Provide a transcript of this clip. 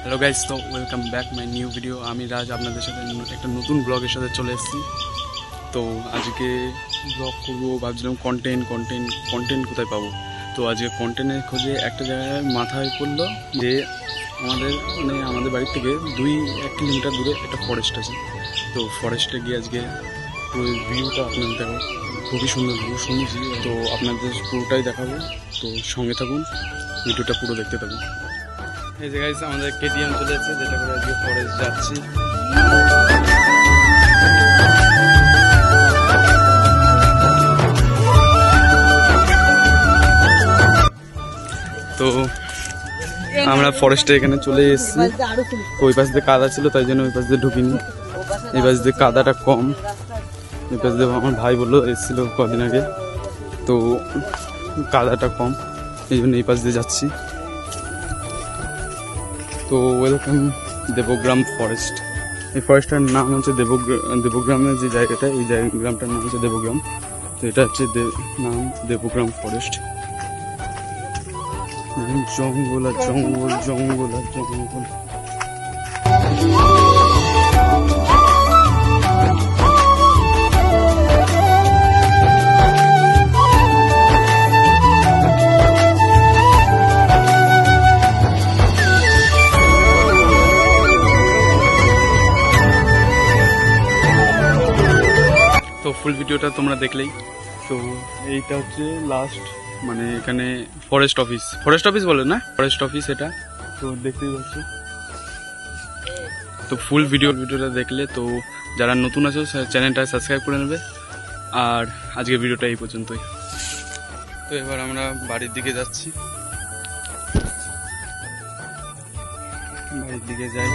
Hello guys, তো welcome back my new video. আমি রাজ আপনাদের সাথে একটা নতুন ব্লগের সাথে চলে এসেছি। তো আজকে ব্লগ করবো ভাবছিলাম, কন্টেন্ট কোথায় পাবো। তো আজকে কন্টেন্টের খোঁজে একটা জায়গায় মাথায় পড়লো যে আমাদের বাড়ির থেকে 1 কিলোমিটার দূরে একটা ফরেস্ট আছে। তো ফরেস্টে গিয়ে আজকে পুরো ভিউটা আপনাদের দেখাবো। খুবই সুন্দর ভিউ শুনেছি, তো আপনাদের পুরোটাই দেখাবো। তো সঙ্গে থাকুন, ভিডিওটা পুরো দেখতে থাকুন। এই যে গাইস, আমাদের কেটিএম চলে এসেছে, যেটা করে আজকে ফরেস্ট যাচ্ছি। তো আমরা ফরেস্টে এখানে চলে এসেছি। ওই পাশ দিয়ে কাদা ছিল, তাই জন্য ওই পাশ দিয়ে ঢুকিনি। এই পাশ দিয়ে কাদাটা কম। এই পাশ দিয়ে আমার ভাই বললো এসেছিল কদিন আগে, তো কাদাটা কম, এই জন্য এই পাশ দিয়ে যাচ্ছি। তো ওয়েলকাম দেবগ্রাম ফরেস্ট। এই ফরেস্টটার নাম হচ্ছে দেবগ্রামের যে জায়গাটা, এই গ্রামটার নাম হচ্ছে দেবগ্রাম। তো এটা হচ্ছে নাম দেবগ্রাম ফরেস্ট। জঙ্গল আর জঙ্গল, জঙ্গল আর জঙ্গল। তো ফুল ভিডিওটা তোমরা দেখলেই। তো এইটা হচ্ছে লাস্ট, মানে এখানে ফরেস্ট অফিস বলে না, ফরেস্ট অফিস এটা। তো দেখতেই পাচ্ছ। তো ফুল ভিডিওটা দেখলে, তো যারা নতুন আছো চ্যানেলটা সাবস্ক্রাইব করে নেবে। আর আজকে ভিডিওটা এই পর্যন্তই। তো এবার আমরা বাড়ির দিকে যাচ্ছি, বাড়ির দিকে যাই।